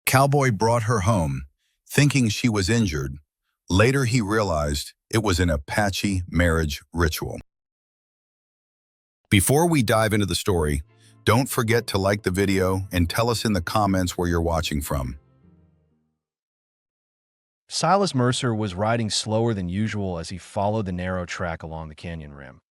Cowboy brought her home, thinking she was injured. Later, he realized it was an Apache marriage ritual. Before we dive into the story, don't forget to like the video and tell us in the comments where you're watching from. Silas Mercer was riding slower than usual as he followed the narrow track along the canyon rim.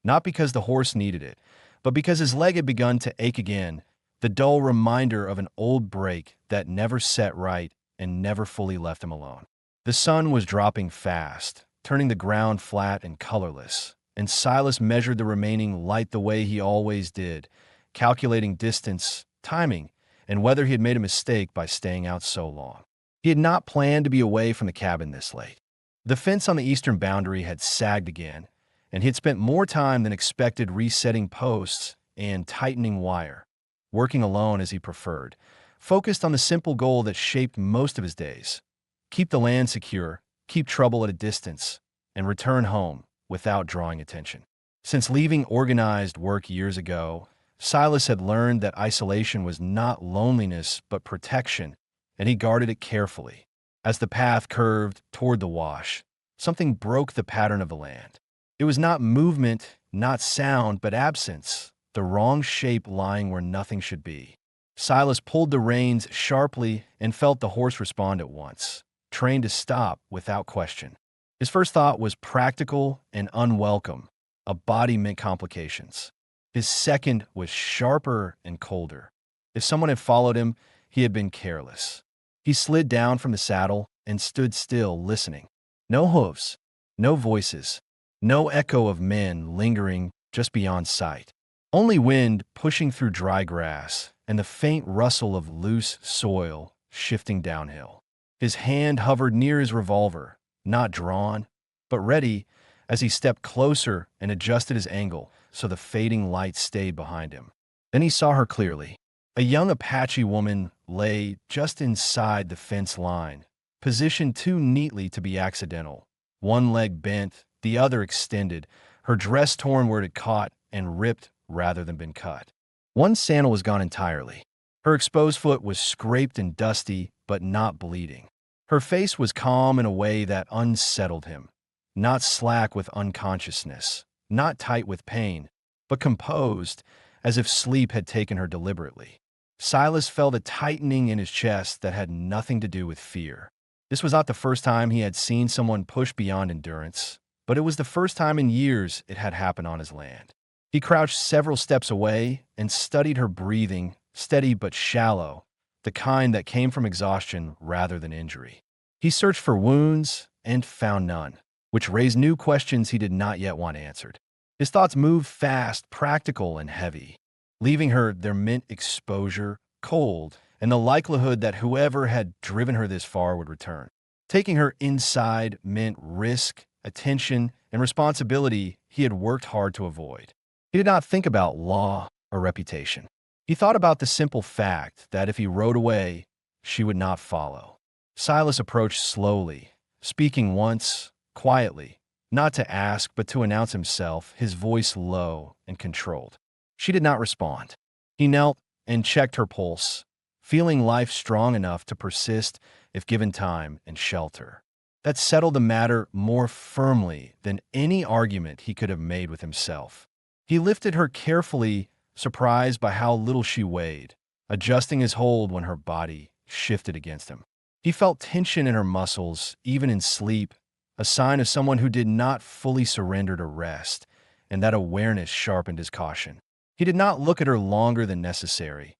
Not because the horse needed it, but because his leg had begun to ache again, the dull reminder of an old break that never set right and never fully left him alone. The sun was dropping fast, turning the ground flat and colorless, and Silas measured the remaining light the way he always did, calculating distance, timing, and whether he had made a mistake by staying out so long. He had not planned to be away from the cabin this late. The fence on the eastern boundary had sagged again, and he had spent more time than expected resetting posts and tightening wire, working alone as he preferred, focused on the simple goal that shaped most of his days: keep the land secure, keep trouble at a distance, and return home without drawing attention. Since leaving organized work years ago, Silas had learned that isolation was not loneliness but protection, and he guarded it carefully. As the path curved toward the wash, something broke the pattern of the land. It was not movement, not sound, but absence, the wrong shape lying where nothing should be. Silas pulled the reins sharply and felt the horse respond at once, trained to stop without question. His first thought was practical and unwelcome. A body meant complications. His second was sharper and colder. If someone had followed him, he had been careless. He slid down from the saddle and stood still, listening. No hooves, no voices, no echo of men lingering just beyond sight. Only wind pushing through dry grass and the faint rustle of loose soil shifting downhill. His hand hovered near his revolver, not drawn, but ready, as he stepped closer and adjusted his angle so the fading light stayed behind him. Then he saw her clearly. A young Apache woman lay just inside the fence line, positioned too neatly to be accidental. One leg bent, the other extended, her dress torn where it had caught and ripped rather than been cut. One sandal was gone entirely. Her exposed foot was scraped and dusty, but not bleeding. Her face was calm in a way that unsettled him, not slack with unconsciousness, not tight with pain, but composed, as if sleep had taken her deliberately. Silas felt a tightening in his chest that had nothing to do with fear. This was not the first time he had seen someone push beyond endurance, but it was the first time in years it had happened on his land. He crouched several steps away and studied her breathing, steady but shallow, the kind that came from exhaustion rather than injury. He searched for wounds and found none, which raised new questions he did not yet want answered. His thoughts moved fast, practical, and heavy. Leaving her there meant exposure, cold, and the likelihood that whoever had driven her this far would return. Taking her inside meant risk, attention, and responsibility he had worked hard to avoid. He did not think about law or reputation. He thought about the simple fact that if he rode away, she would not follow. Silas approached slowly, speaking once, quietly, not to ask but to announce himself, his voice low and controlled. She did not respond. He knelt and checked her pulse, feeling life strong enough to persist if given time and shelter. That settled the matter more firmly than any argument he could have made with himself. He lifted her carefully, surprised by how little she weighed, adjusting his hold when her body shifted against him. He felt tension in her muscles, even in sleep, a sign of someone who did not fully surrender to rest, and that awareness sharpened his caution. He did not look at her longer than necessary,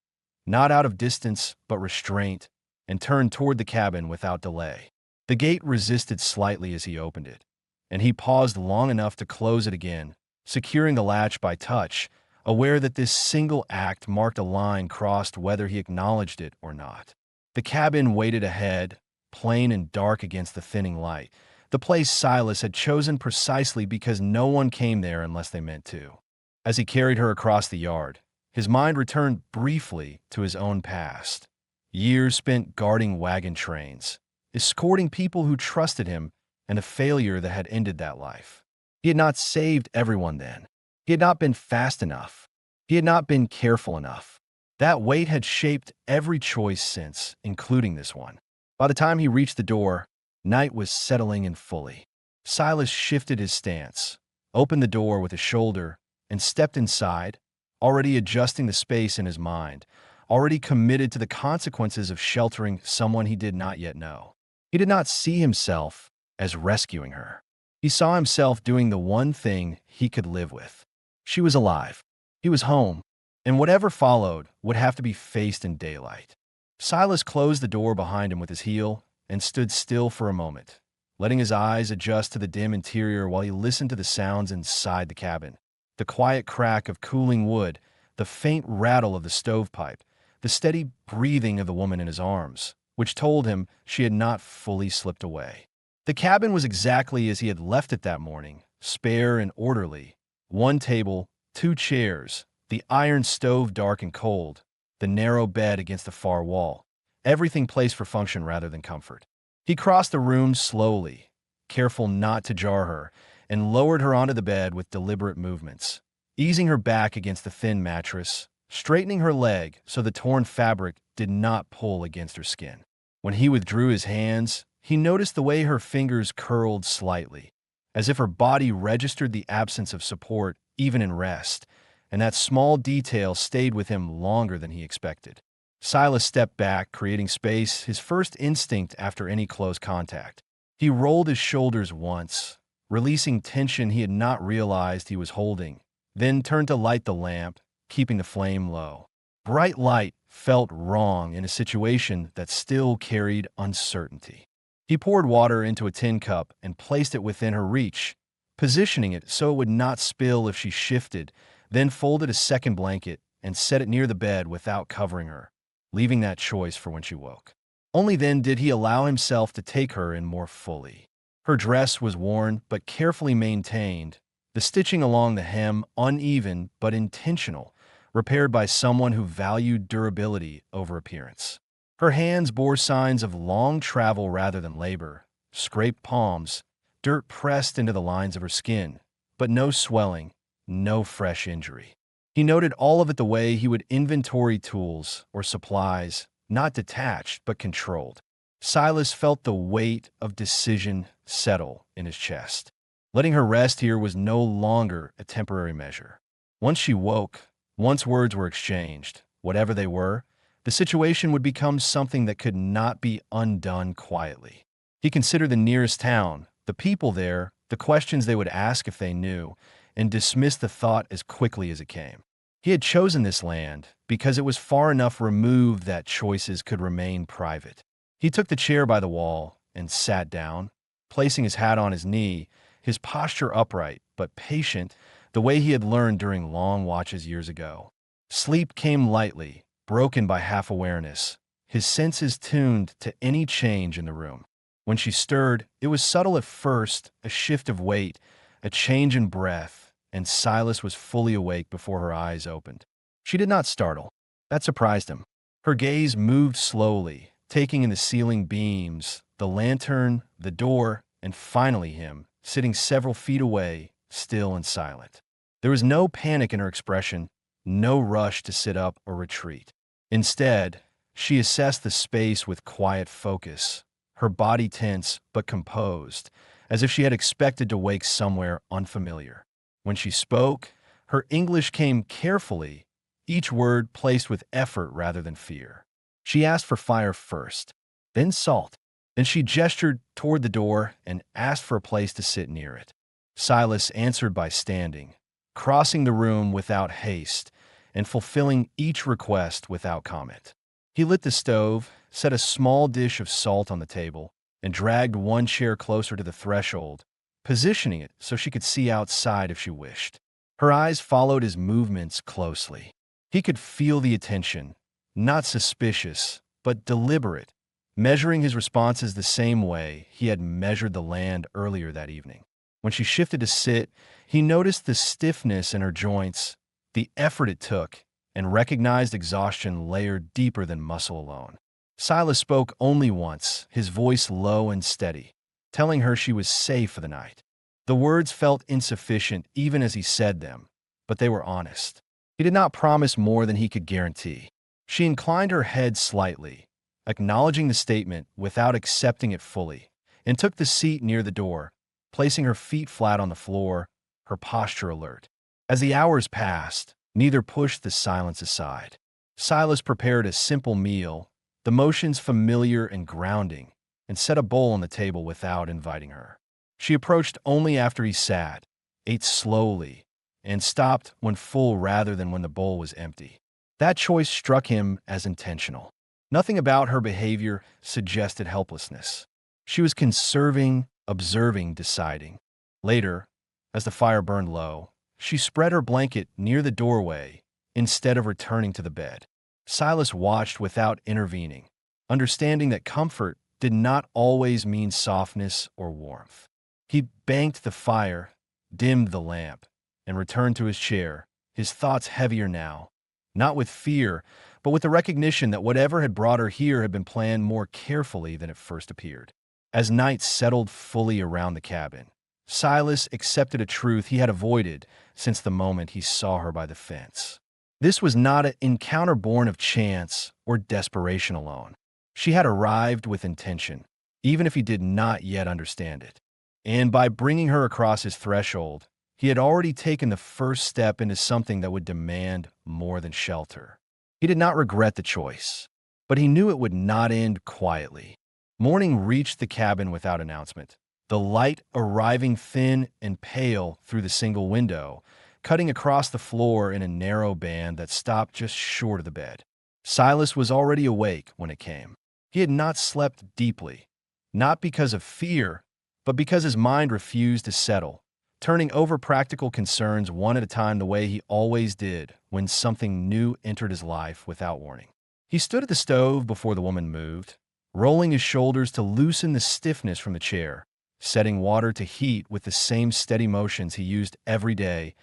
not out of distance but restraint, and turned toward the cabin without delay. The gate resisted slightly as he opened it, and he paused long enough to close it again, securing the latch by touch, aware that this single act marked a line crossed whether he acknowledged it or not. The cabin waited ahead, plain and dark against the thinning light, the place Silas had chosen precisely because no one came there unless they meant to. As he carried her across the yard, his mind returned briefly to his own past. Years spent guarding wagon trains, escorting people who trusted him, and a failure that had ended that life. He had not saved everyone then. He had not been fast enough. He had not been careful enough. That weight had shaped every choice since, including this one. By the time he reached the door, night was settling in fully. Silas shifted his stance, opened the door with a shoulder, and stepped inside, already adjusting the space in his mind, already committed to the consequences of sheltering someone he did not yet know. He did not see himself as rescuing her. He saw himself doing the one thing he could live with. She was alive. He was home, and whatever followed would have to be faced in daylight. Silas closed the door behind him with his heel and stood still for a moment, letting his eyes adjust to the dim interior while he listened to the sounds inside the cabin. The quiet crack of cooling wood, the faint rattle of the stovepipe, the steady breathing of the woman in his arms, which told him she had not fully slipped away. The cabin was exactly as he had left it that morning, spare and orderly. One table, two chairs, the iron stove dark and cold, the narrow bed against the far wall. Everything placed for function rather than comfort. He crossed the room slowly, careful not to jar her, and lowered her onto the bed with deliberate movements, easing her back against the thin mattress, straightening her leg so the torn fabric did not pull against her skin. When he withdrew his hands, he noticed the way her fingers curled slightly, as if her body registered the absence of support even in rest, and that small detail stayed with him longer than he expected. Silas stepped back, creating space, his first instinct after any close contact. He rolled his shoulders once, releasing tension he had not realized he was holding, then turned to light the lamp, keeping the flame low. Bright light felt wrong in a situation that still carried uncertainty. He poured water into a tin cup and placed it within her reach, positioning it so it would not spill if she shifted, then folded a second blanket and set it near the bed without covering her, leaving that choice for when she woke. Only then did he allow himself to take her in more fully. Her dress was worn but carefully maintained, the stitching along the hem uneven but intentional, repaired by someone who valued durability over appearance. Her hands bore signs of long travel rather than labor, scraped palms, dirt pressed into the lines of her skin, but no swelling, no fresh injury. He noted all of it the way he would inventory tools or supplies, not detached but controlled. Silas felt the weight of decision settle in his chest. Letting her rest here was no longer a temporary measure. Once she woke, once words were exchanged, whatever they were, the situation would become something that could not be undone quietly. He considered the nearest town, the people there, the questions they would ask if they knew, and dismissed the thought as quickly as it came. He had chosen this land because it was far enough removed that choices could remain private. He took the chair by the wall and sat down, placing his hat on his knee, his posture upright but patient, the way he had learned during long watches years ago. Sleep came lightly, broken by half-awareness, his senses tuned to any change in the room. When she stirred, it was subtle at first, a shift of weight, a change in breath, and Silas was fully awake before her eyes opened. She did not startle. That surprised him. Her gaze moved slowly, taking in the ceiling beams, the lantern, the door, and finally him, sitting several feet away, still and silent. There was no panic in her expression, no rush to sit up or retreat. Instead, she assessed the space with quiet focus, her body tense but composed, as if she had expected to wake somewhere unfamiliar. When she spoke, her English came carefully, each word placed with effort rather than fear. She asked for fire first, then salt. Then she gestured toward the door and asked for a place to sit near it. Silas answered by standing, crossing the room without haste and fulfilling each request without comment. He lit the stove, set a small dish of salt on the table, and dragged one chair closer to the threshold, positioning it so she could see outside if she wished. Her eyes followed his movements closely. He could feel the attention, not suspicious, but deliberate, measuring his responses the same way he had measured the land earlier that evening. When she shifted to sit, he noticed the stiffness in her joints, the effort it took, and recognized exhaustion layered deeper than muscle alone. Silas spoke only once, his voice low and steady, telling her she was safe for the night. The words felt insufficient even as he said them, but they were honest. He did not promise more than he could guarantee. She inclined her head slightly, acknowledging the statement without accepting it fully, and took the seat near the door, placing her feet flat on the floor, her posture alert. As the hours passed, neither pushed the silence aside. Silas prepared a simple meal, the motions familiar and grounding, and set a bowl on the table without inviting her. She approached only after he sat, ate slowly, and stopped when full rather than when the bowl was empty. That choice struck him as intentional. Nothing about her behavior suggested helplessness. She was conserving, observing, deciding. Later, as the fire burned low, she spread her blanket near the doorway instead of returning to the bed. Silas watched without intervening, understanding that comfort did not always mean softness or warmth. He banked the fire, dimmed the lamp, and returned to his chair, his thoughts heavier now, not with fear, but with the recognition that whatever had brought her here had been planned more carefully than it first appeared. As night settled fully around the cabin, Silas accepted a truth he had avoided since the moment he saw her by the fence. This was not an encounter born of chance or desperation alone. She had arrived with intention, even if he did not yet understand it. And by bringing her across his threshold, he had already taken the first step into something that would demand more than shelter. He did not regret the choice, but he knew it would not end quietly. Morning reached the cabin without announcement, the light arriving thin and pale through the single window, cutting across the floor in a narrow band that stopped just short of the bed. Silas was already awake when it came. He had not slept deeply, not because of fear, but because his mind refused to settle, turning over practical concerns one at a time the way he always did when something new entered his life without warning. He stood at the stove before the woman moved, rolling his shoulders to loosen the stiffness from the chair, setting water to heat with the same steady motions he used every day,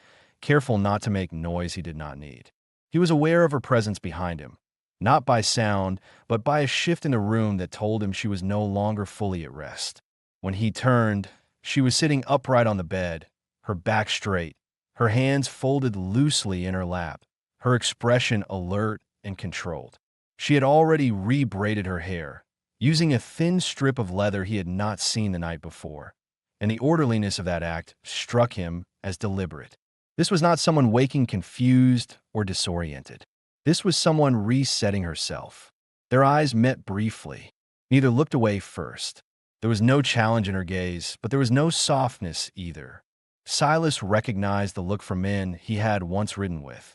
careful not to make noise he did not need. He was aware of her presence behind him, not by sound, but by a shift in the room that told him she was no longer fully at rest. When he turned, she was sitting upright on the bed, her back straight, her hands folded loosely in her lap, her expression alert and controlled. She had already re-braided her hair, using a thin strip of leather he had not seen the night before, and the orderliness of that act struck him as deliberate. This was not someone waking confused or disoriented. This was someone resetting herself. Their eyes met briefly. Neither looked away first. There was no challenge in her gaze, but there was no softness either. Silas recognized the look from men he had once ridden with.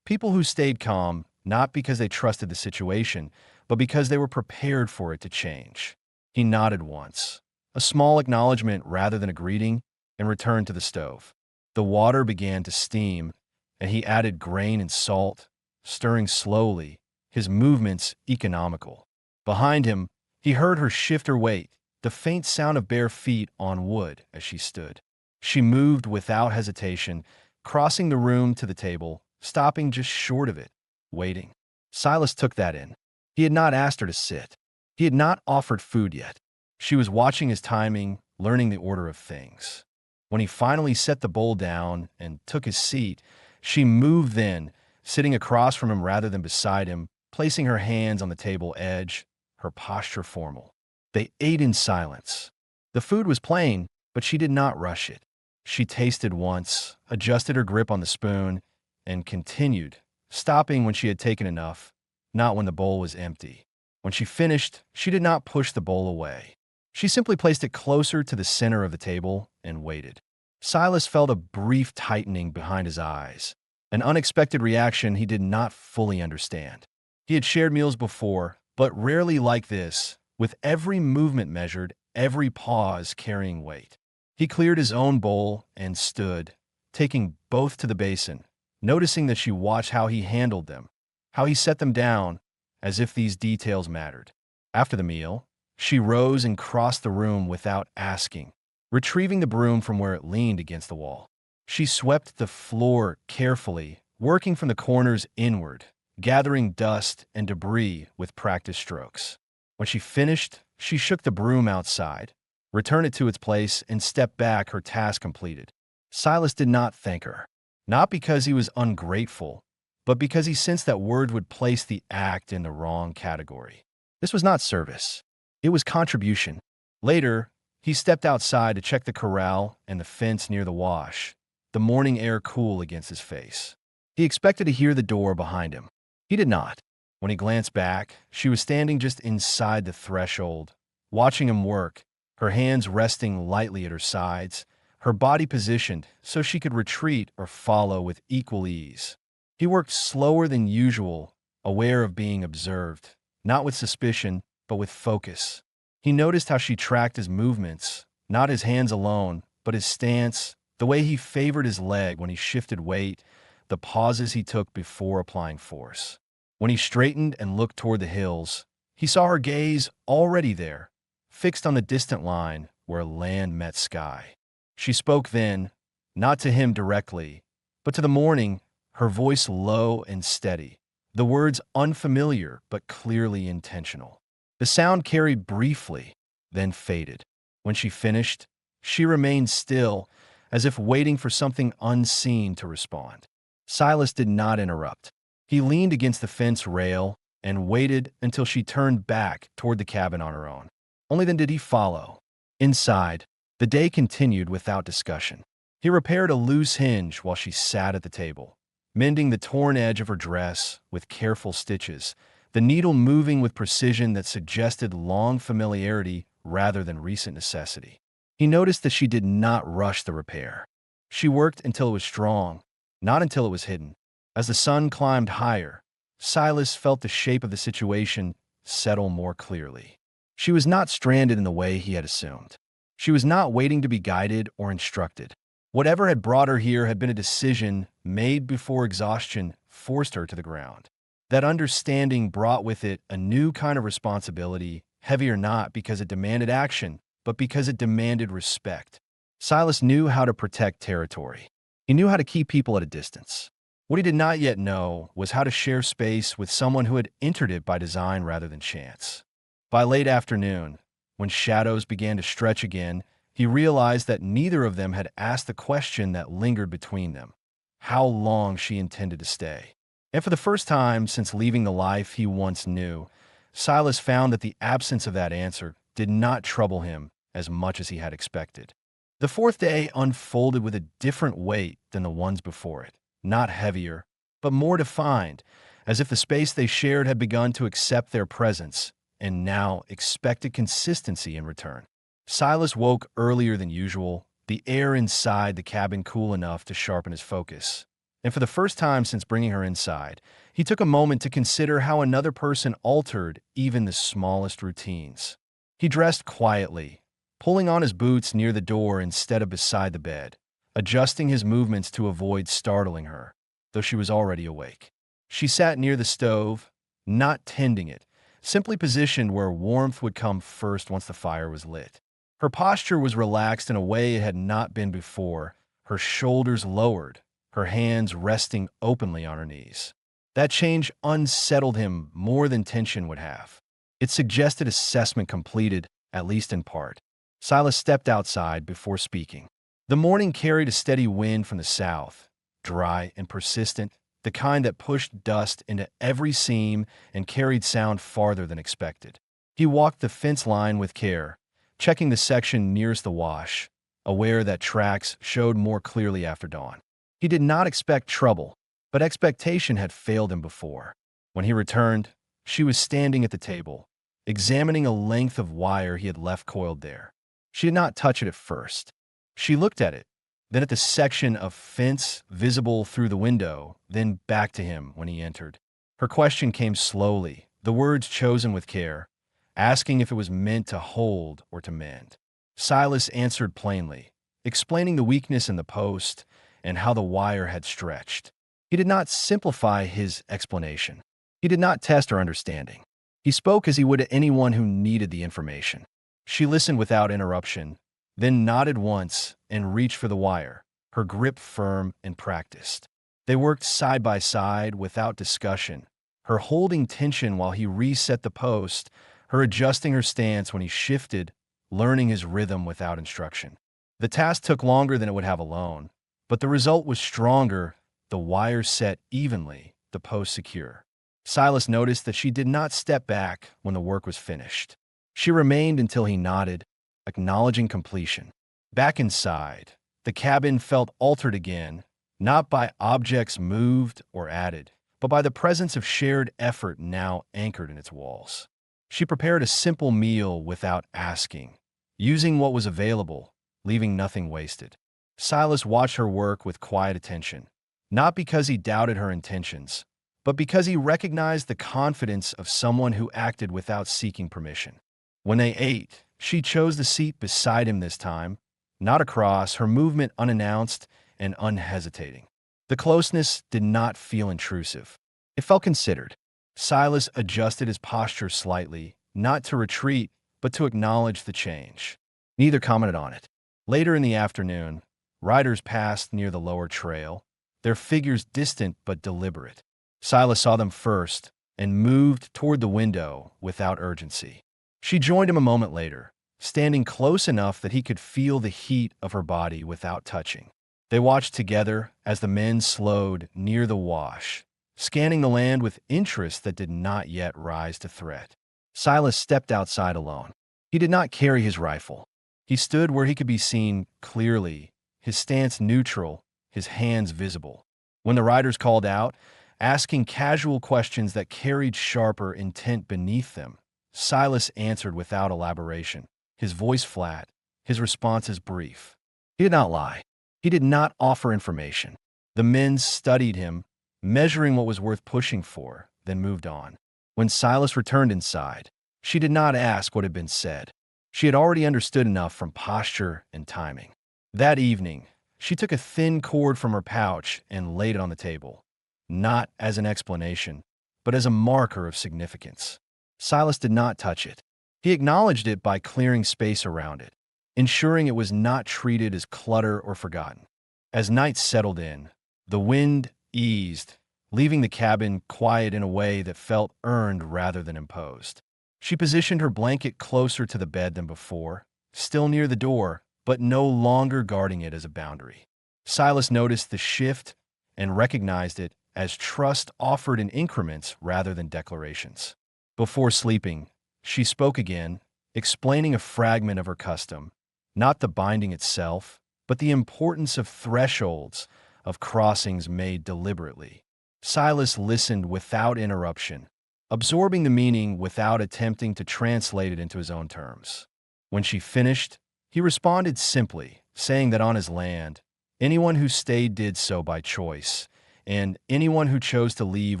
People who stayed calm, not because they trusted the situation, but because they were prepared for it to change. He nodded once, a small acknowledgement rather than a greeting, and returned to the stove. The water began to steam, and he added grain and salt, stirring slowly, his movements economical. Behind him, he heard her shift her weight, the faint sound of bare feet on wood as she stood. She moved without hesitation, crossing the room to the table, stopping just short of it, waiting. Silas took that in. He had not asked her to sit. He had not offered food yet. She was watching his timing, learning the order of things. When he finally set the bowl down and took his seat, she moved then, sitting across from him rather than beside him, placing her hands on the table edge, her posture formal. They ate in silence. The food was plain, but she did not rush it. She tasted once, adjusted her grip on the spoon, and continued, stopping when she had taken enough, not when the bowl was empty. When she finished, she did not push the bowl away. She simply placed it closer to the center of the table and waited. Silas felt a brief tightening behind his eyes, an unexpected reaction he did not fully understand. He had shared meals before, but rarely like this, with every movement measured, every pause carrying weight. He cleared his own bowl and stood, taking both to the basin, noticing that she watched how he handled them, how he set them down, as if these details mattered. After the meal, she rose and crossed the room without asking, retrieving the broom from where it leaned against the wall. She swept the floor carefully, working from the corners inward, gathering dust and debris with practiced strokes. When she finished, she shook the broom outside, returned it to its place, and stepped back, her task completed. Silas did not thank her, not because he was ungrateful, but because he sensed that words would place the act in the wrong category. This was not service. It was contribution. Later, he stepped outside to check the corral and the fence near the wash, the morning air cool against his face. He expected to hear the door behind him. He did not. When he glanced back, she was standing just inside the threshold, watching him work, her hands resting lightly at her sides, her body positioned so she could retreat or follow with equal ease. He worked slower than usual, aware of being observed, not with suspicion, but with focus. He noticed how she tracked his movements, not his hands alone, but his stance, the way he favored his leg when he shifted weight, the pauses he took before applying force. When he straightened and looked toward the hills, he saw her gaze already there, fixed on the distant line where land met sky. She spoke then, not to him directly, but to the morning, her voice low and steady, the words unfamiliar but clearly intentional. The sound carried briefly, then faded. When she finished, she remained still, as if waiting for something unseen to respond. Silas did not interrupt. He leaned against the fence rail and waited until she turned back toward the cabin on her own. Only then did he follow. Inside, the day continued without discussion. He repaired a loose hinge while she sat at the table, mending the torn edge of her dress with careful stitches, the needle moving with precision that suggested long familiarity rather than recent necessity. He noticed that she did not rush the repair. She worked until it was strong, not until it was hidden. As the sun climbed higher, Silas felt the shape of the situation settle more clearly. She was not stranded in the way he had assumed. She was not waiting to be guided or instructed. Whatever had brought her here had been a decision made before exhaustion forced her to the ground. That understanding brought with it a new kind of responsibility, heavier not because it demanded action, but because it demanded respect. Silas knew how to protect territory. He knew how to keep people at a distance. What he did not yet know was how to share space with someone who had entered it by design rather than chance. By late afternoon, when shadows began to stretch again, he realized that neither of them had asked the question that lingered between them: how long she intended to stay. And for the first time since leaving the life he once knew, Silas found that the absence of that answer did not trouble him as much as he had expected. The fourth day unfolded with a different weight than the ones before it, not heavier, but more defined, as if the space they shared had begun to accept their presence and now expected consistency in return. Silas woke earlier than usual, the air inside the cabin cool enough to sharpen his focus. And for the first time since bringing her inside, he took a moment to consider how another person altered even the smallest routines. He dressed quietly, pulling on his boots near the door instead of beside the bed, adjusting his movements to avoid startling her, though she was already awake. She sat near the stove, not tending it, simply positioned where warmth would come first once the fire was lit. Her posture was relaxed in a way it had not been before, her shoulders lowered, her hands resting openly on her knees. That change unsettled him more than tension would have. It suggested assessment completed, at least in part. Silas stepped outside before speaking. The morning carried a steady wind from the south, dry and persistent, the kind that pushed dust into every seam and carried sound farther than expected. He walked the fence line with care, checking the section nearest the wash, aware that tracks showed more clearly after dawn. He did not expect trouble, but expectation had failed him before. When he returned, she was standing at the table, examining a length of wire he had left coiled there. She did not touch it at first. She looked at it, then at the section of fence visible through the window, then back to him when he entered. Her question came slowly, the words chosen with care, asking if it was meant to hold or to mend. Silas answered plainly, explaining the weakness in the post and how the wire had stretched. He did not simplify his explanation. He did not test her understanding. He spoke as he would to anyone who needed the information. She listened without interruption, then nodded once and reached for the wire, her grip firm and practiced. They worked side by side without discussion, her holding tension while he reset the post, her adjusting her stance when he shifted, learning his rhythm without instruction. The task took longer than it would have alone, but the result was stronger, the wire set evenly, the post secure. Silas noticed that she did not step back when the work was finished. She remained until he nodded, acknowledging completion. Back inside, the cabin felt altered again, not by objects moved or added, but by the presence of shared effort now anchored in its walls. She prepared a simple meal without asking, using what was available, leaving nothing wasted. Silas watched her work with quiet attention, not because he doubted her intentions, but because he recognized the confidence of someone who acted without seeking permission. When they ate, she chose the seat beside him this time, not across, her movement unannounced and unhesitating. The closeness did not feel intrusive. It felt considered. Silas adjusted his posture slightly, not to retreat, but to acknowledge the change. Neither commented on it. Later in the afternoon, riders passed near the lower trail, their figures distant but deliberate. Silas saw them first and moved toward the window without urgency. She joined him a moment later, standing close enough that he could feel the heat of her body without touching. They watched together as the men slowed near the wash, scanning the land with interest that did not yet rise to threat. Silas stepped outside alone. He did not carry his rifle. He stood where he could be seen clearly, his stance neutral, his hands visible. When the riders called out, asking casual questions that carried sharper intent beneath them, Silas answered without elaboration, his voice flat, his responses brief. He did not lie. He did not offer information. The men studied him, measuring what was worth pushing for, then moved on. When Silas returned inside, she did not ask what had been said. She had already understood enough from posture and timing. That evening, she took a thin cord from her pouch and laid it on the table, not as an explanation, but as a marker of significance. Silas did not touch it. He acknowledged it by clearing space around it, ensuring it was not treated as clutter or forgotten. As night settled in, the wind eased, leaving the cabin quiet in a way that felt earned rather than imposed. She positioned her blanket closer to the bed than before, still near the door, but no longer guarding it as a boundary. Silas noticed the shift and recognized it as trust offered in increments rather than declarations. Before sleeping, she spoke again, explaining a fragment of her custom, not the binding itself, but the importance of thresholds, of crossings made deliberately. Silas listened without interruption, absorbing the meaning without attempting to translate it into his own terms. When she finished, he responded simply, saying that on his land, anyone who stayed did so by choice, and anyone who chose to leave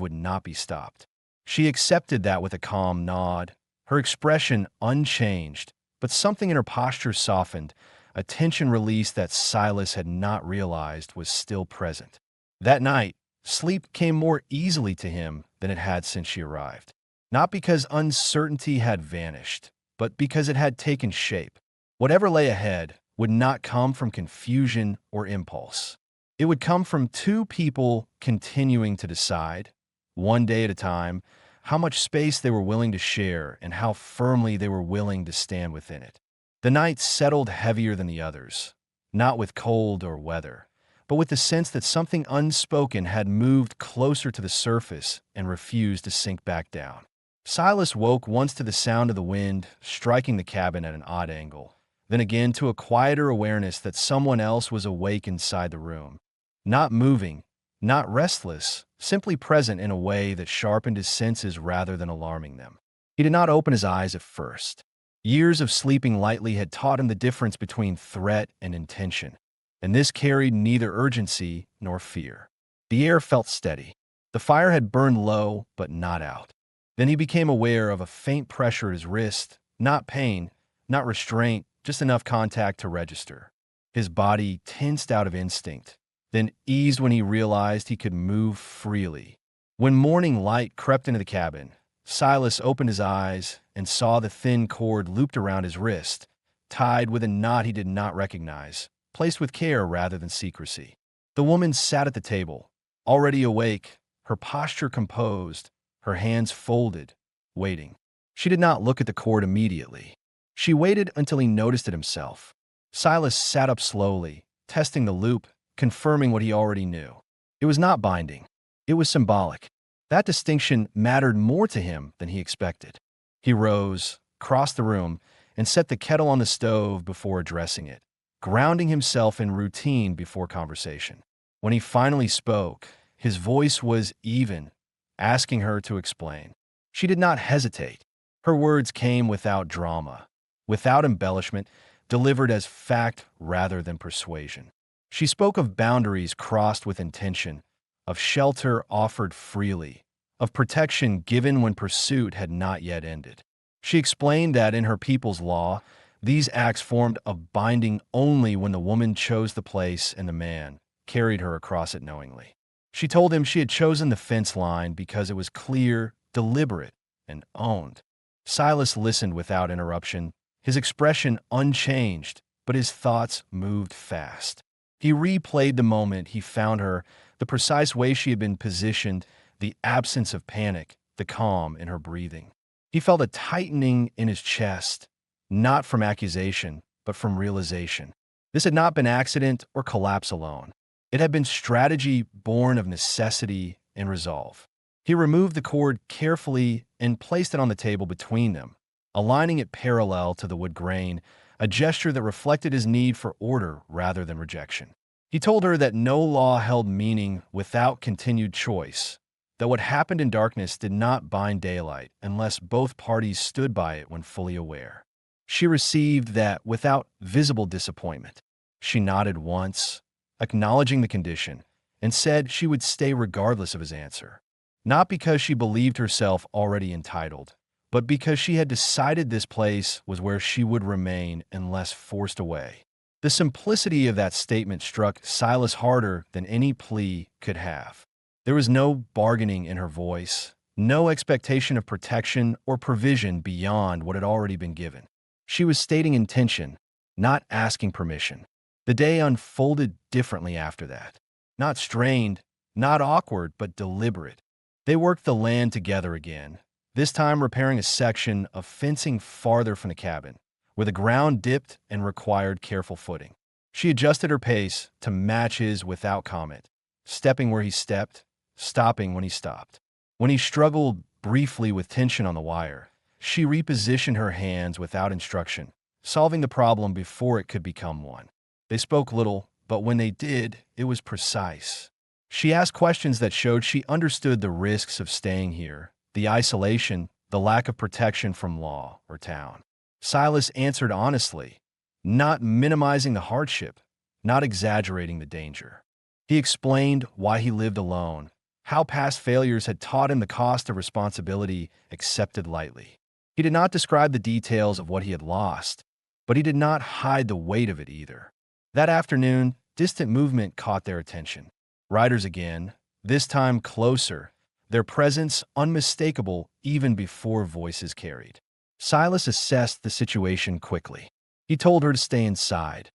would not be stopped. She accepted that with a calm nod, her expression unchanged, but something in her posture softened, a tension released that Silas had not realized was still present. That night, sleep came more easily to him than it had since she arrived. Not because uncertainty had vanished, but because it had taken shape. Whatever lay ahead would not come from confusion or impulse. It would come from two people continuing to decide, one day at a time, how much space they were willing to share and how firmly they were willing to stand within it. The night settled heavier than the others, not with cold or weather, but with the sense that something unspoken had moved closer to the surface and refused to sink back down. Silas woke once to the sound of the wind striking the cabin at an odd angle, then again to a quieter awareness that someone else was awake inside the room, not moving, not restless, simply present in a way that sharpened his senses rather than alarming them. He did not open his eyes at first. Years of sleeping lightly had taught him the difference between threat and intention, and this carried neither urgency nor fear. The air felt steady. The fire had burned low, but not out. Then he became aware of a faint pressure at his wrist, not pain, not restraint, just enough contact to register. His body tensed out of instinct, then eased when he realized he could move freely. When morning light crept into the cabin, Silas opened his eyes and saw the thin cord looped around his wrist, tied with a knot he did not recognize, placed with care rather than secrecy. The woman sat at the table, already awake, her posture composed, her hands folded, waiting. She did not look at the cord immediately. She waited until he noticed it himself. Silas sat up slowly, testing the loop, confirming what he already knew. It was not binding. It was symbolic. That distinction mattered more to him than he expected. He rose, crossed the room, and set the kettle on the stove before addressing it, grounding himself in routine before conversation. When he finally spoke, his voice was even, asking her to explain. She did not hesitate. Her words came without drama, without embellishment, delivered as fact rather than persuasion. She spoke of boundaries crossed with intention, of shelter offered freely, of protection given when pursuit had not yet ended. She explained that in her people's law, these acts formed a binding only when the woman chose the place and the man carried her across it knowingly. She told him she had chosen the fence line because it was clear, deliberate, and owned. Silas listened without interruption, his expression unchanged, but his thoughts moved fast. He replayed the moment he found her, the precise way she had been positioned, the absence of panic, the calm in her breathing. He felt a tightening in his chest, not from accusation, but from realization. This had not been accident or collapse alone. It had been strategy born of necessity and resolve. He removed the cord carefully and placed it on the table between them, aligning it parallel to the wood grain, a gesture that reflected his need for order rather than rejection. He told her that no law held meaning without continued choice, that what happened in darkness did not bind daylight unless both parties stood by it when fully aware. She received that without visible disappointment. She nodded once, acknowledging the condition, and said she would stay regardless of his answer, not because she believed herself already entitled, but because she had decided this place was where she would remain unless forced away. The simplicity of that statement struck Silas harder than any plea could have. There was no bargaining in her voice, no expectation of protection or provision beyond what had already been given. She was stating intention, not asking permission. The day unfolded differently after that. Not strained, not awkward, but deliberate. They worked the land together again, this time repairing a section of fencing farther from the cabin, where the ground dipped and required careful footing. She adjusted her pace to match his without comment, stepping where he stepped, stopping when he stopped. When he struggled briefly with tension on the wire, she repositioned her hands without instruction, solving the problem before it could become one. They spoke little, but when they did, it was precise. She asked questions that showed she understood the risks of staying here, the isolation, the lack of protection from law or town. Silas answered honestly, not minimizing the hardship, not exaggerating the danger. He explained why he lived alone, how past failures had taught him the cost of responsibility accepted lightly. He did not describe the details of what he had lost, but he did not hide the weight of it either. That afternoon, distant movement caught their attention. Riders again, this time closer, their presence unmistakable even before voices carried. Silas assessed the situation quickly. He told her to stay inside,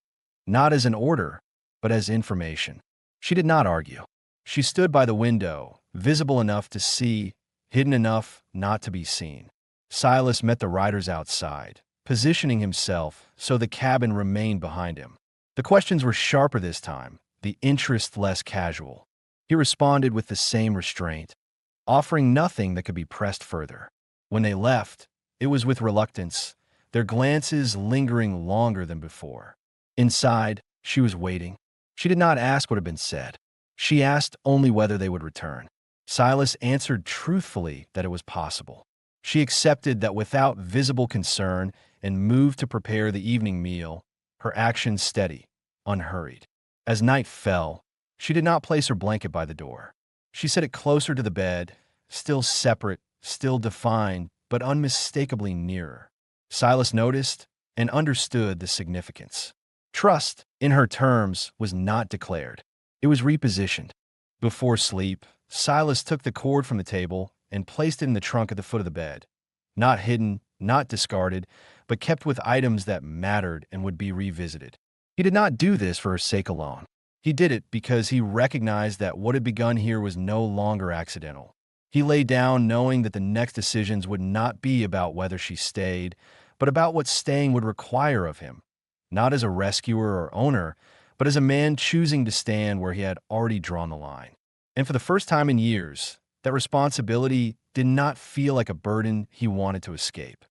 not as an order, but as information. She did not argue. She stood by the window, visible enough to see, hidden enough not to be seen. Silas met the riders outside, positioning himself so the cabin remained behind him. The questions were sharper this time, the interest less casual. He responded with the same restraint, offering nothing that could be pressed further. When they left, it was with reluctance, their glances lingering longer than before. Inside, she was waiting. She did not ask what had been said. She asked only whether they would return. Silas answered truthfully that it was possible. She accepted that without visible concern and moved to prepare the evening meal, her actions steady, unhurried. As night fell, she did not place her blanket by the door. She set it closer to the bed, still separate, still defined, but unmistakably nearer. Silas noticed and understood the significance. Trust, in her terms, was not declared. It was repositioned. Before sleep, Silas took the cord from the table and placed it in the trunk at the foot of the bed. Not hidden, not discarded, but kept with items that mattered and would be revisited. He did not do this for her sake alone. He did it because he recognized that what had begun here was no longer accidental. He lay down knowing that the next decisions would not be about whether she stayed, but about what staying would require of him, not as a rescuer or owner, but as a man choosing to stand where he had already drawn the line. And for the first time in years, That responsibility did not feel like a burden he wanted to escape.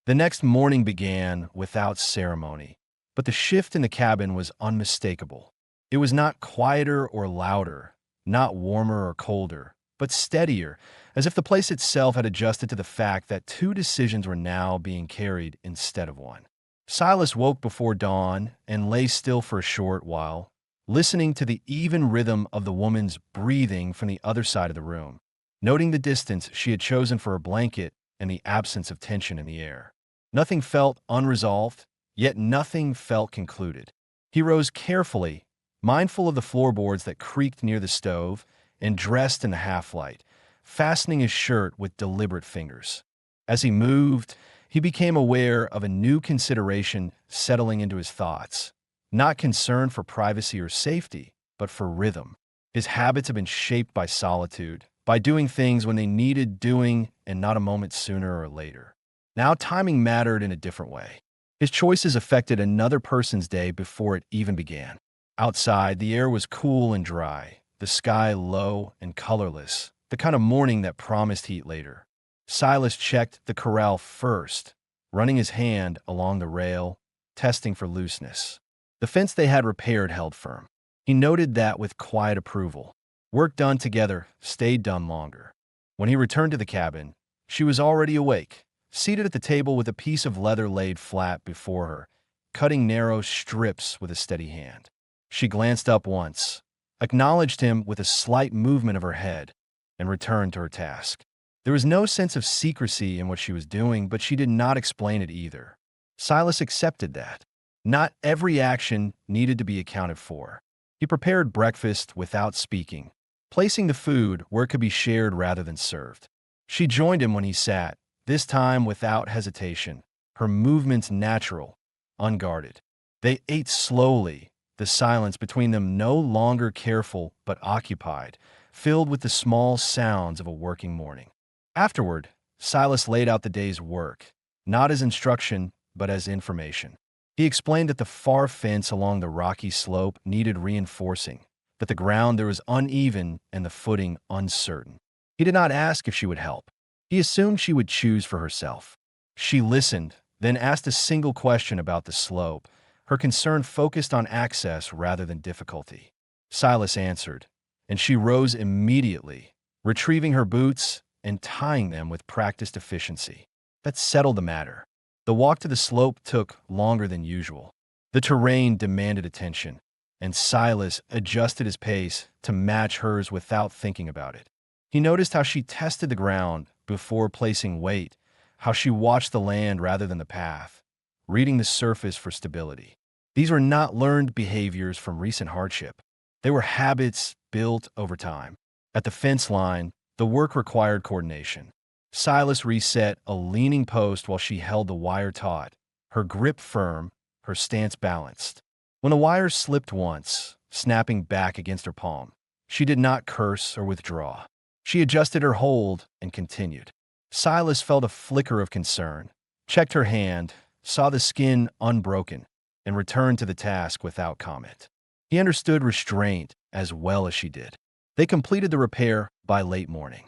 The next morning began without ceremony, but the shift in the cabin was unmistakable. It was not quieter or louder, not warmer or colder, but steadier, as if the place itself had adjusted to the fact that two decisions were now being carried instead of one. Silas woke before dawn and lay still for a short while, listening to the even rhythm of the woman's breathing from the other side of the room, noting the distance she had chosen for her blanket and the absence of tension in the air. Nothing felt unresolved, yet nothing felt concluded. He rose carefully, mindful of the floorboards that creaked near the stove, and dressed in the half-light, fastening his shirt with deliberate fingers. As he moved, he became aware of a new consideration settling into his thoughts. Not concern for privacy or safety, but for rhythm. His habits had been shaped by solitude, by doing things when they needed doing and not a moment sooner or later. Now timing mattered in a different way. His choices affected another person's day before it even began. Outside, the air was cool and dry, the sky low and colorless, the kind of morning that promised heat later. Silas checked the corral first, running his hand along the rail, testing for looseness. The fence they had repaired held firm. He noted that with quiet approval. Work done together stayed done longer. When he returned to the cabin, she was already awake, seated at the table with a piece of leather laid flat before her, cutting narrow strips with a steady hand. She glanced up once, acknowledged him with a slight movement of her head, and returned to her task. There was no sense of secrecy in what she was doing, but she did not explain it either. Silas accepted that. Not every action needed to be accounted for. He prepared breakfast without speaking, placing the food where it could be shared rather than served. She joined him when he sat, this time without hesitation, her movements natural, unguarded. They ate slowly, the silence between them no longer careful but occupied, filled with the small sounds of a working morning. Afterward, Silas laid out the day's work, not as instruction, but as information. He explained that the far fence along the rocky slope needed reinforcing, that the ground there was uneven and the footing uncertain. He did not ask if she would help. He assumed she would choose for herself. She listened, then asked a single question about the slope, her concern focused on access rather than difficulty. Silas answered, and she rose immediately, retrieving her boots and tying them with practiced efficiency. That settled the matter. The walk to the slope took longer than usual. The terrain demanded attention, and Silas adjusted his pace to match hers without thinking about it. He noticed how she tested the ground before placing weight, how she watched the land rather than the path, reading the surface for stability. These were not learned behaviors from recent hardship. They were habits built over time. At the fence line, the work required coordination. Silas reset a leaning post while she held the wire taut, her grip firm, her stance balanced. When the wire slipped once, snapping back against her palm, she did not curse or withdraw. She adjusted her hold and continued. Silas felt a flicker of concern, checked her hand, saw the skin unbroken, and returned to the task without comment. He understood restraint as well as she did. They completed the repair by late morning.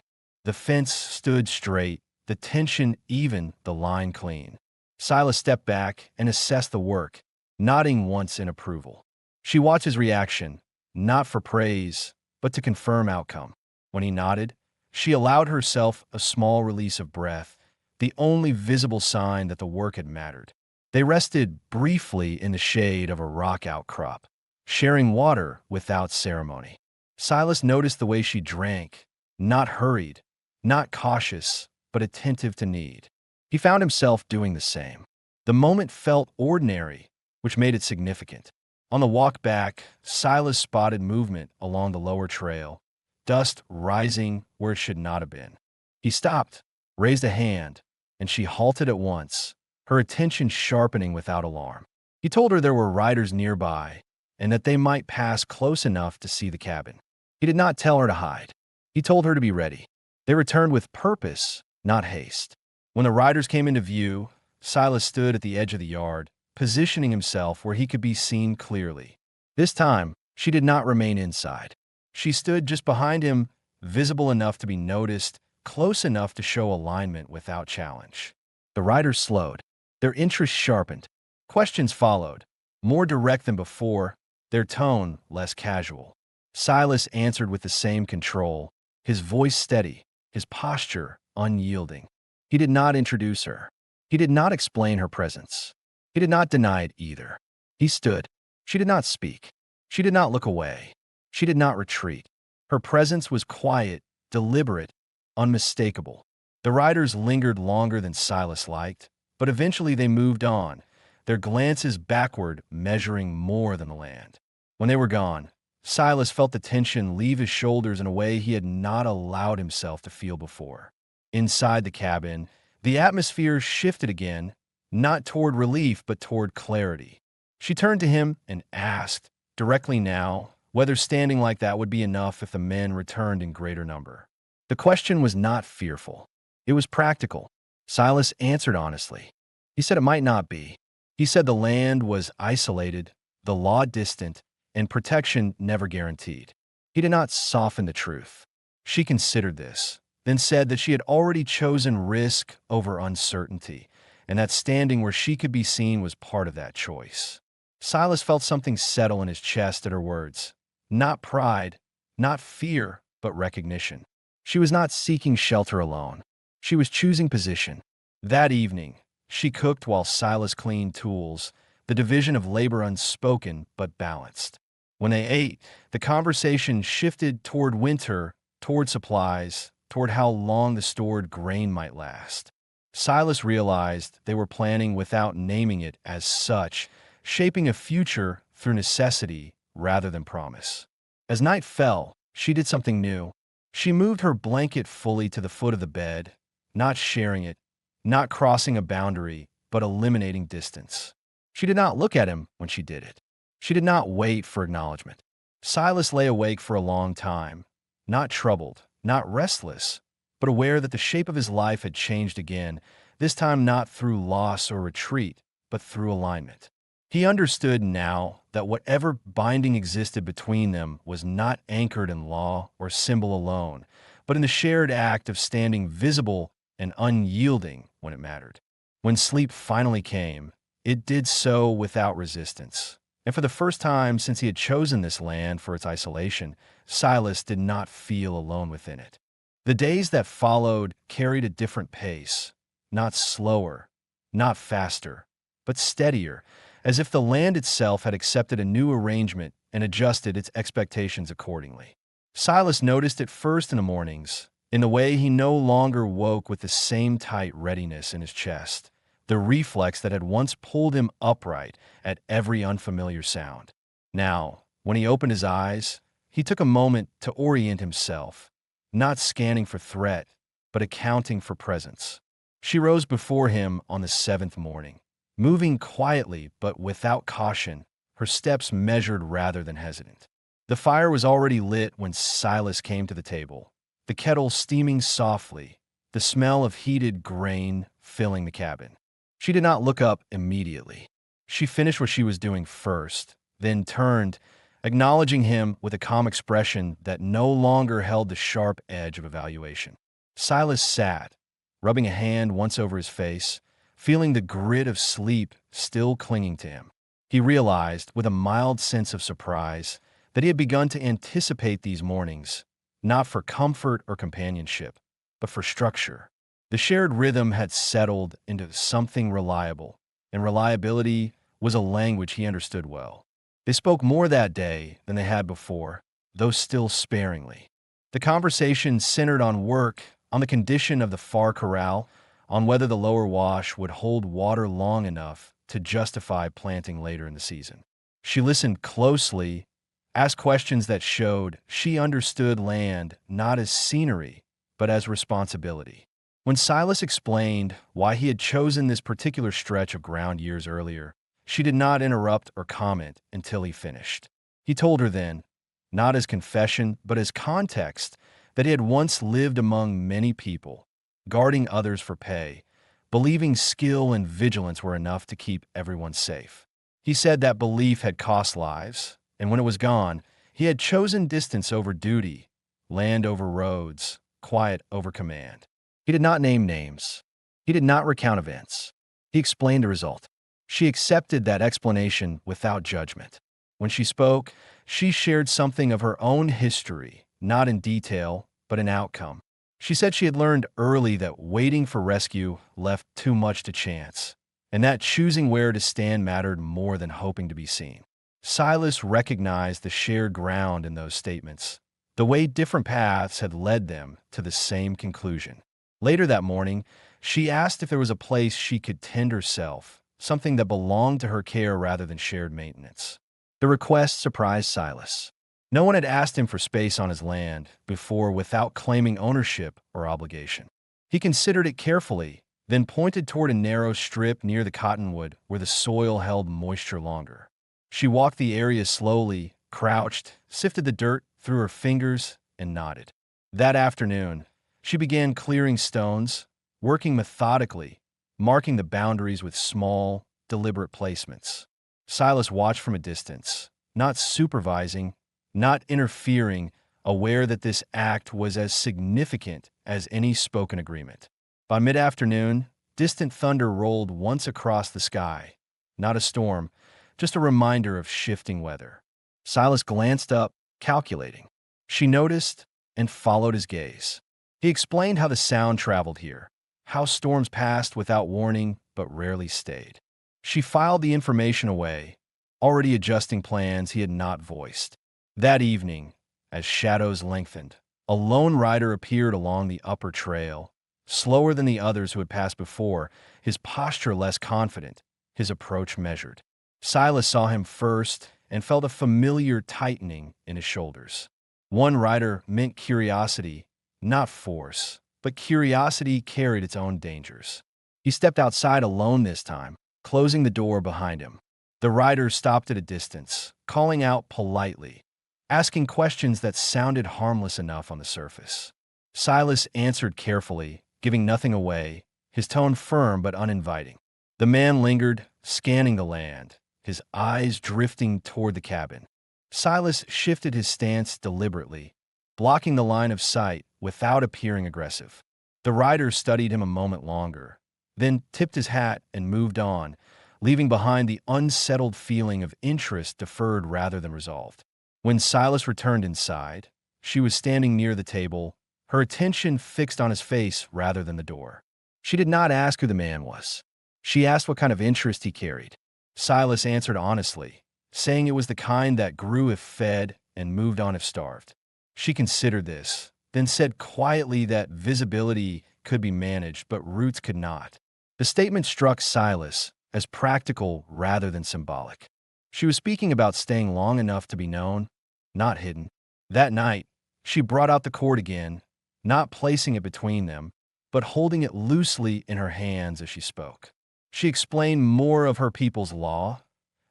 The fence stood straight, the tension even, the line clean. Silas stepped back and assessed the work, nodding once in approval. She watched his reaction, not for praise, but to confirm outcome. When he nodded, she allowed herself a small release of breath, the only visible sign that the work had mattered. They rested briefly in the shade of a rock outcrop, sharing water without ceremony. Silas noticed the way she drank, not hurried, not cautious, but attentive to need. He found himself doing the same. The moment felt ordinary, which made it significant. On the walk back, Silas spotted movement along the lower trail, dust rising where it should not have been. He stopped, raised a hand, and she halted at once, her attention sharpening without alarm. He told her there were riders nearby and that they might pass close enough to see the cabin. He did not tell her to hide. He told her to be ready. They returned with purpose, not haste. When the riders came into view, Silas stood at the edge of the yard, positioning himself where he could be seen clearly. This time, she did not remain inside. She stood just behind him, visible enough to be noticed, close enough to show alignment without challenge. The riders slowed. Their interest sharpened. Questions followed, more direct than before, their tone less casual. Silas answered with the same control, his voice steady, his posture unyielding. He did not introduce her. He did not explain her presence. He did not deny it either. He stood. She did not speak. She did not look away. She did not retreat. Her presence was quiet, deliberate, unmistakable. The riders lingered longer than Silas liked, but eventually they moved on, their glances backward measuring more than the land. When they were gone, Silas felt the tension leave his shoulders in a way he had not allowed himself to feel before. Inside the cabin, the atmosphere shifted again, not toward relief but toward clarity. She turned to him and asked, directly now, whether standing like that would be enough if the men returned in greater number. The question was not fearful. It was practical. Silas answered honestly. He said it might not be. He said the land was isolated, the law distant, and protection never guaranteed. He did not soften the truth. She considered this, then said that she had already chosen risk over uncertainty, and that standing where she could be seen was part of that choice. Silas felt something settle in his chest at her words. Not pride, not fear, but recognition. She was not seeking shelter alone. She was choosing position. That evening, she cooked while Silas cleaned tools, the division of labor unspoken but balanced. When they ate, the conversation shifted toward winter, toward supplies, toward how long the stored grain might last. Silas realized they were planning without naming it as such, shaping a future through necessity rather than promise. As night fell, she did something new. She moved her blanket fully to the foot of the bed, not sharing it, not crossing a boundary, but eliminating distance. She did not look at him when she did it. She did not wait for acknowledgement. Silas lay awake for a long time, not troubled, not restless, but aware that the shape of his life had changed again, this time not through loss or retreat, but through alignment. He understood now that whatever binding existed between them was not anchored in law or symbol alone, but in the shared act of standing visible and unyielding when it mattered. When sleep finally came, it did so without resistance. And for the first time since he had chosen this land for its isolation, Silas did not feel alone within it. The days that followed carried a different pace, not slower, not faster, but steadier, as if the land itself had accepted a new arrangement and adjusted its expectations accordingly. Silas noticed it first in the mornings, in the way he no longer woke with the same tight readiness in his chest, the reflex that had once pulled him upright at every unfamiliar sound. Now, when he opened his eyes, he took a moment to orient himself, not scanning for threat, but accounting for presence. She rose before him on the seventh morning, moving quietly but without caution, her steps measured rather than hesitant. The fire was already lit when Silas came to the table, the kettle steaming softly, the smell of heated grain filling the cabin. She did not look up immediately. She finished what she was doing first, then turned, acknowledging him with a calm expression that no longer held the sharp edge of evaluation. Silas sat, rubbing a hand once over his face, feeling the grit of sleep still clinging to him. He realized, with a mild sense of surprise, that he had begun to anticipate these mornings, not for comfort or companionship, but for structure. The shared rhythm had settled into something reliable, and reliability was a language he understood well. They spoke more that day than they had before, though still sparingly. The conversation centered on work, on the condition of the far corral, on whether the lower wash would hold water long enough to justify planting later in the season. She listened closely, asked questions that showed she understood land not as scenery, but as responsibility. When Silas explained why he had chosen this particular stretch of ground years earlier, she did not interrupt or comment until he finished. He told her then, not as confession, but as context, that he had once lived among many people, guarding others for pay, believing skill and vigilance were enough to keep everyone safe. He said that belief had cost lives, and when it was gone, he had chosen distance over duty, land over roads, quiet over command. He did not name names. He did not recount events. He explained the result. She accepted that explanation without judgment. When she spoke, she shared something of her own history, not in detail, but in outcome. She said she had learned early that waiting for rescue left too much to chance, and that choosing where to stand mattered more than hoping to be seen. Silas recognized the shared ground in those statements, the way different paths had led them to the same conclusion. Later that morning, she asked if there was a place she could tend herself, something that belonged to her care rather than shared maintenance. The request surprised Silas. No one had asked him for space on his land before without claiming ownership or obligation. He considered it carefully, then pointed toward a narrow strip near the cottonwood where the soil held moisture longer. She walked the area slowly, crouched, sifted the dirt through her fingers, and nodded. That afternoon, she began clearing stones, working methodically, marking the boundaries with small, deliberate placements. Silas watched from a distance, not supervising, not interfering, aware that this act was as significant as any spoken agreement. By mid-afternoon, distant thunder rolled once across the sky. Not a storm, just a reminder of shifting weather. Silas glanced up, calculating. She noticed and followed his gaze. He explained how the sound traveled here, how storms passed without warning but rarely stayed. She filed the information away, already adjusting plans he had not voiced. That evening, as shadows lengthened, a lone rider appeared along the upper trail, slower than the others who had passed before, his posture less confident, his approach measured. Silas saw him first and felt a familiar tightening in his shoulders. One rider meant curiosity, not force, but curiosity carried its own dangers. He stepped outside alone this time, closing the door behind him. The rider stopped at a distance, calling out politely, asking questions that sounded harmless enough on the surface. Silas answered carefully, giving nothing away, his tone firm but uninviting. The man lingered, scanning the land, his eyes drifting toward the cabin. Silas shifted his stance deliberately, blocking the line of sight without appearing aggressive. The rider studied him a moment longer, then tipped his hat and moved on, leaving behind the unsettled feeling of interest deferred rather than resolved. When Silas returned inside, she was standing near the table, her attention fixed on his face rather than the door. She did not ask who the man was. She asked what kind of interest he carried. Silas answered honestly, saying it was the kind that grew if fed and moved on if starved. She considered this, then said quietly that visibility could be managed, but roots could not. The statement struck Silas as practical rather than symbolic. She was speaking about staying long enough to be known, not hidden. That night, she brought out the cord again, not placing it between them, but holding it loosely in her hands as she spoke. She explained more of her people's law,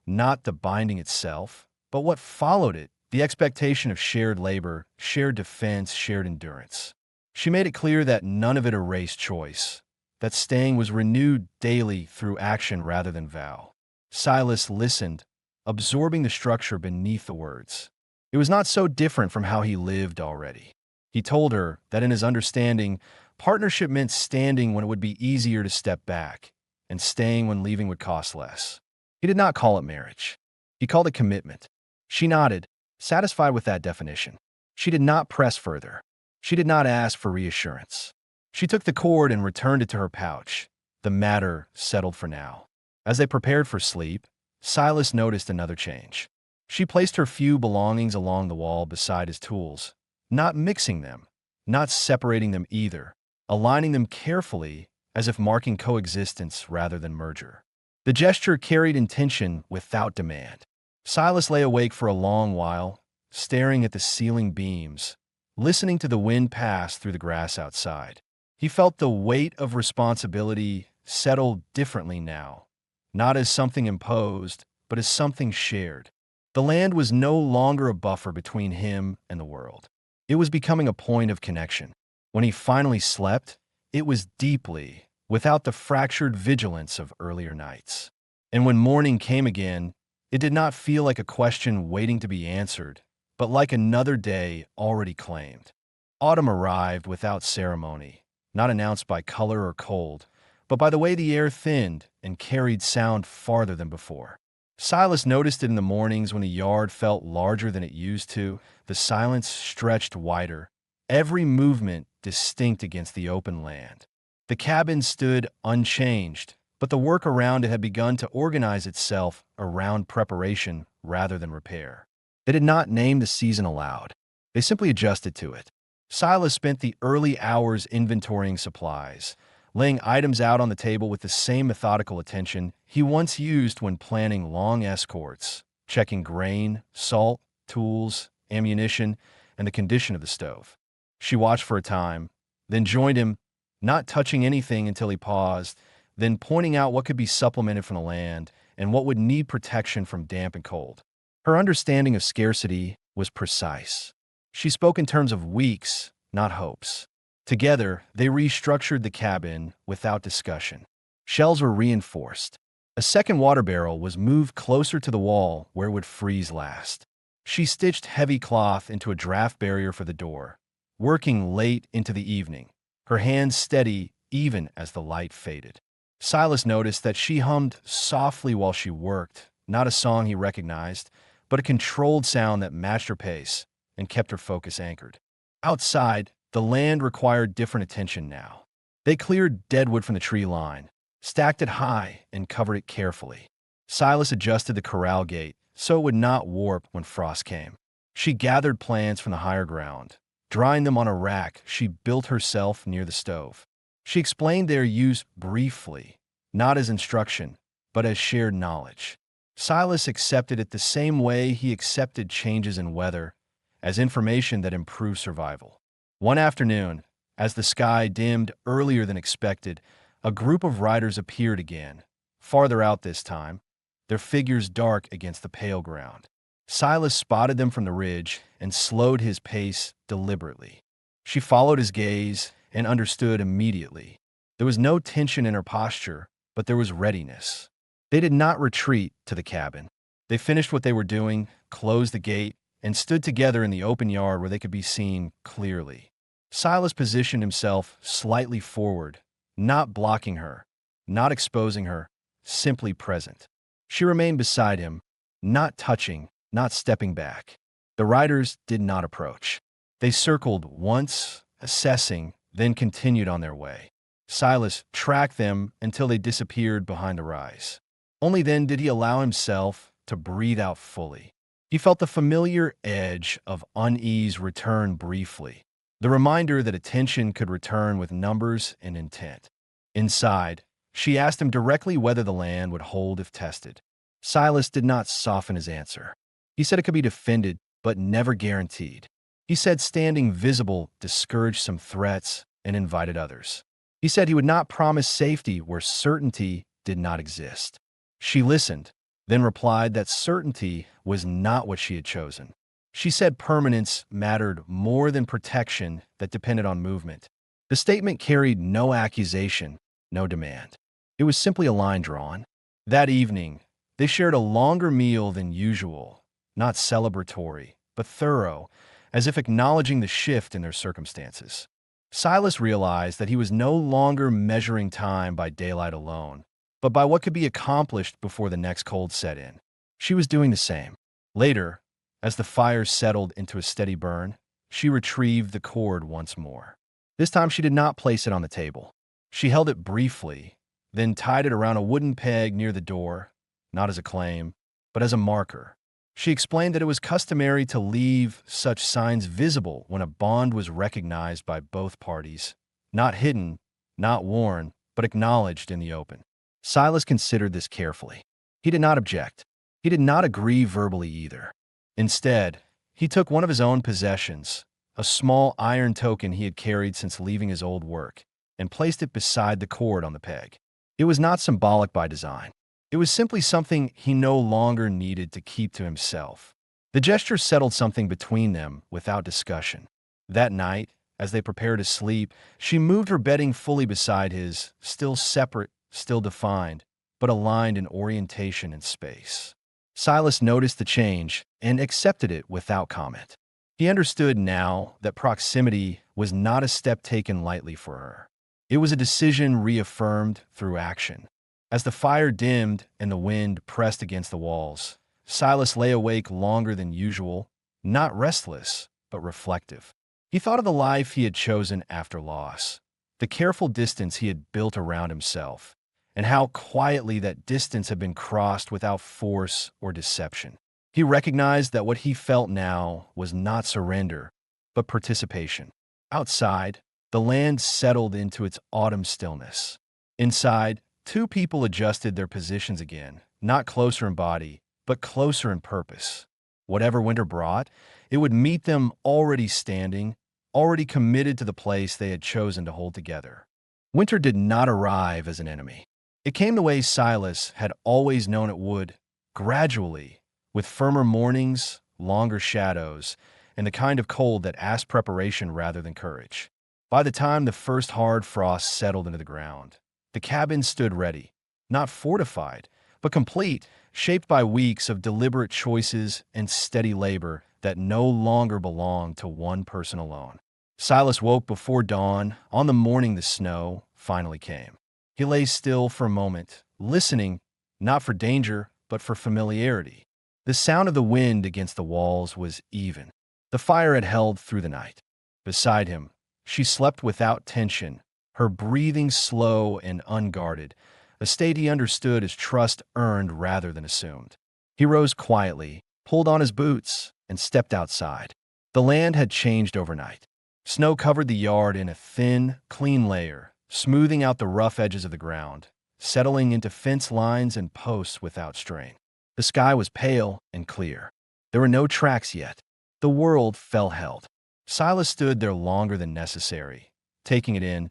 not the binding itself, but what followed it, the expectation of shared labor, shared defense, shared endurance. She made it clear that none of it erased choice, that staying was renewed daily through action rather than vow. Silas listened, absorbing the structure beneath the words. It was not so different from how he lived already. He told her that in his understanding, partnership meant standing when it would be easier to step back, and staying when leaving would cost less. He did not call it marriage. He called it commitment. She nodded, satisfied with that definition. She did not press further. She did not ask for reassurance. She took the cord and returned it to her pouch. The matter settled for now. As they prepared for sleep, Silas noticed another change. She placed her few belongings along the wall beside his tools, not mixing them, not separating them either, aligning them carefully as if marking coexistence rather than merger. The gesture carried intention without demand. Silas lay awake for a long while, staring at the ceiling beams, listening to the wind pass through the grass outside. He felt the weight of responsibility settle differently now, not as something imposed, but as something shared. The land was no longer a buffer between him and the world. It was becoming a point of connection. When he finally slept, it was deeply, without the fractured vigilance of earlier nights. And when morning came again, it did not feel like a question waiting to be answered, but like another day already claimed. Autumn arrived without ceremony, not announced by color or cold, but by the way the air thinned and carried sound farther than before. Silas noticed it in the mornings when the yard felt larger than it used to. The silence stretched wider, every movement distinct against the open land. The cabin stood unchanged, but the work around it had begun to organize itself around preparation rather than repair. They did not name the season aloud. They simply adjusted to it. Silas spent the early hours inventorying supplies, laying items out on the table with the same methodical attention he once used when planning long escorts, checking grain, salt, tools, ammunition, and the condition of the stove. She watched for a time, then joined him, not touching anything until he paused, then pointing out what could be supplemented from the land and what would need protection from damp and cold. Her understanding of scarcity was precise. She spoke in terms of weeks, not hopes. Together, they restructured the cabin without discussion. Shelves were reinforced. A second water barrel was moved closer to the wall where it would freeze last. She stitched heavy cloth into a draft barrier for the door, working late into the evening, her hands steady even as the light faded. Silas noticed that she hummed softly while she worked, not a song he recognized, but a controlled sound that matched her pace and kept her focus anchored. Outside, the land required different attention now. They cleared deadwood from the tree line, stacked it high, and covered it carefully. Silas adjusted the corral gate so it would not warp when frost came. She gathered plants from the higher ground, drying them on a rack she built herself near the stove. She explained their use briefly, not as instruction, but as shared knowledge. Silas accepted it the same way he accepted changes in weather, as information that improved survival. One afternoon, as the sky dimmed earlier than expected, a group of riders appeared again, farther out this time, their figures dark against the pale ground. Silas spotted them from the ridge and slowed his pace deliberately. She followed his gaze and understood immediately. There was no tension in her posture, but there was readiness. They did not retreat to the cabin. They finished what they were doing, closed the gate, and stood together in the open yard where they could be seen clearly. Silas positioned himself slightly forward, not blocking her, not exposing her, simply present. She remained beside him, not touching, not stepping back. The riders did not approach. They circled once, assessing, then continued on their way. Silas tracked them until they disappeared behind the rise. Only then did he allow himself to breathe out fully. He felt the familiar edge of unease return briefly, the reminder that attention could return with numbers and intent. Inside, she asked him directly whether the land would hold if tested. Silas did not soften his answer. He said it could be defended, but never guaranteed. He said standing visible discouraged some threats and invited others. He said he would not promise safety where certainty did not exist. She listened, then replied that certainty was not what she had chosen. She said permanence mattered more than protection that depended on movement. The statement carried no accusation, no demand. It was simply a line drawn. That evening, they shared a longer meal than usual, not celebratory, but thorough, as if acknowledging the shift in their circumstances. Silas realized that he was no longer measuring time by daylight alone, but by what could be accomplished before the next cold set in. She was doing the same. Later, as the fire settled into a steady burn, she retrieved the cord once more. This time she did not place it on the table. She held it briefly, then tied it around a wooden peg near the door, not as a claim, but as a marker. She explained that it was customary to leave such signs visible when a bond was recognized by both parties, not hidden, not worn, but acknowledged in the open. Silas considered this carefully. He did not object. He did not agree verbally either. Instead, he took one of his own possessions, a small iron token he had carried since leaving his old work, and placed it beside the cord on the peg. It was not symbolic by design. It was simply something he no longer needed to keep to himself. The gesture settled something between them without discussion. That night, as they prepared to sleep, she moved her bedding fully beside his, still separate, still defined, but aligned in orientation and space. Silas noticed the change and accepted it without comment. He understood now that proximity was not a step taken lightly for her. It was a decision reaffirmed through action. As the fire dimmed and the wind pressed against the walls, Silas lay awake longer than usual, not restless, but reflective. He thought of the life he had chosen after loss, the careful distance he had built around himself, and how quietly that distance had been crossed without force or deception. He recognized that what he felt now was not surrender, but participation. Outside, the land settled into its autumn stillness. Inside, two people adjusted their positions again, not closer in body, but closer in purpose. Whatever winter brought, it would meet them already standing, already committed to the place they had chosen to hold together. Winter did not arrive as an enemy. It came the way Silas had always known it would, gradually, with firmer mornings, longer shadows, and the kind of cold that asked preparation rather than courage. By the time the first hard frost settled into the ground, the cabin stood ready, not fortified, but complete, shaped by weeks of deliberate choices and steady labor that no longer belonged to one person alone. Silas woke before dawn on the morning the snow finally came. He lay still for a moment, listening, not for danger, but for familiarity. The sound of the wind against the walls was even. The fire had held through the night. Beside him, she slept without tension, her breathing slow and unguarded, a state he understood as trust earned rather than assumed. He rose quietly, pulled on his boots, and stepped outside. The land had changed overnight. Snow covered the yard in a thin, clean layer, smoothing out the rough edges of the ground, settling into fence lines and posts without strain. The sky was pale and clear. There were no tracks yet. The world felt held. Silas stood there longer than necessary, taking it in,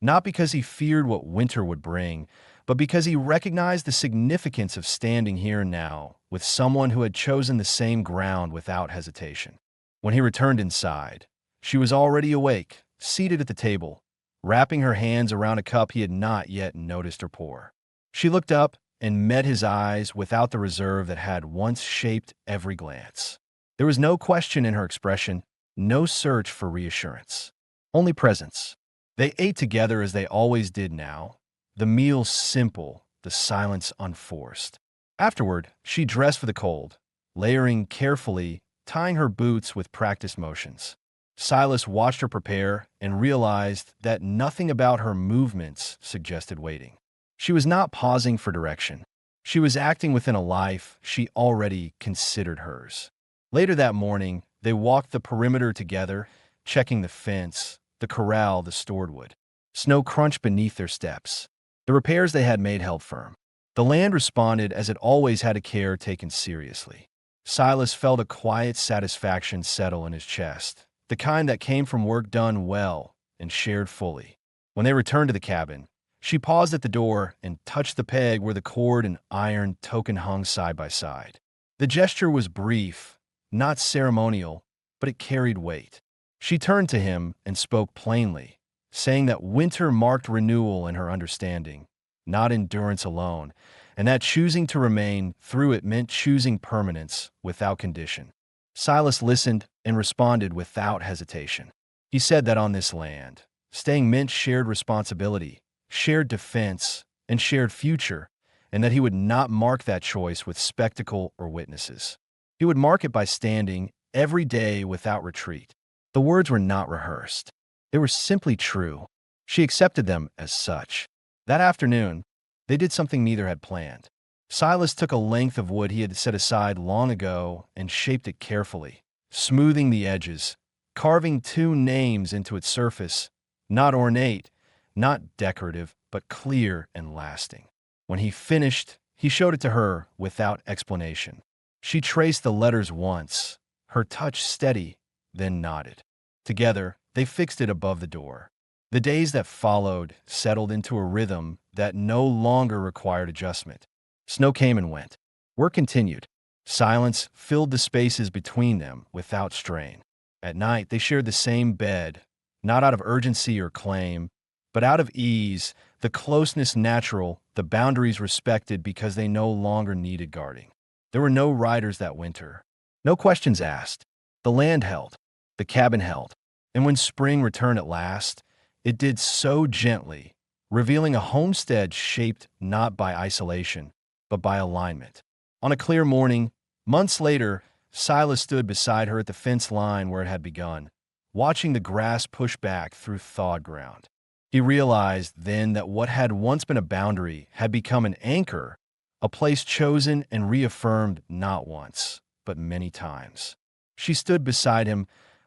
not because he feared what winter would bring, but because he recognized the significance of standing here now with someone who had chosen the same ground without hesitation. When he returned inside, she was already awake, seated at the table, wrapping her hands around a cup he had not yet noticed her pour. She looked up and met his eyes without the reserve that had once shaped every glance. There was no question in her expression, no search for reassurance, only presence. They ate together as they always did now, the meal simple, the silence unforced. Afterward, she dressed for the cold, layering carefully, tying her boots with practiced motions. Silas watched her prepare and realized that nothing about her movements suggested waiting. She was not pausing for direction. She was acting within a life she already considered hers. Later that morning, they walked the perimeter together, checking the fence, the corral, the stored wood. Snow crunched beneath their steps. The repairs they had made held firm. The land responded as it always had a care taken seriously. Silas felt a quiet satisfaction settle in his chest, the kind that came from work done well and shared fully. When they returned to the cabin, she paused at the door and touched the peg where the cord and iron token hung side by side. The gesture was brief, not ceremonial, but it carried weight. She turned to him and spoke plainly, saying that winter marked renewal in her understanding, not endurance alone, and that choosing to remain through it meant choosing permanence without condition. Silas listened and responded without hesitation. He said that on this land, staying meant shared responsibility, shared defense, and shared future, and that he would not mark that choice with spectacle or witnesses. He would mark it by standing every day without retreat. The words were not rehearsed. They were simply true. She accepted them as such. That afternoon, they did something neither had planned. Silas took a length of wood he had set aside long ago and shaped it carefully, smoothing the edges, carving two names into its surface, not ornate, not decorative, but clear and lasting. When he finished, he showed it to her without explanation. She traced the letters once, her touch steady, then nodded. Together, they fixed it above the door. The days that followed settled into a rhythm that no longer required adjustment. Snow came and went. Work continued. Silence filled the spaces between them without strain. At night, they shared the same bed, not out of urgency or claim, but out of ease, the closeness natural, the boundaries respected because they no longer needed guarding. There were no riders that winter. No questions asked. The land held. The cabin held. And when spring returned at last, it did so gently, revealing a homestead shaped not by isolation, but by alignment. On a clear morning, months later, Silas stood beside her at the fence line where it had begun, watching the grass push back through thawed ground. He realized then that what had once been a boundary had become an anchor, a place chosen and reaffirmed not once, but many times. She stood beside him,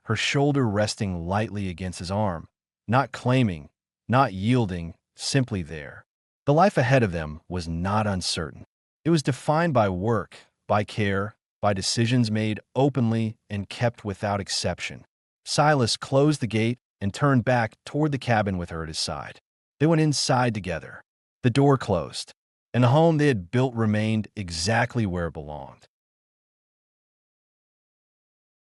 her shoulder resting lightly against his arm, not claiming, not yielding, simply there. The life ahead of them was not uncertain. It was defined by work, by care, by decisions made openly and kept without exception. Silas closed the gate and turned back toward the cabin with her at his side. They went inside together. The door closed, and the home they had built remained exactly where it belonged.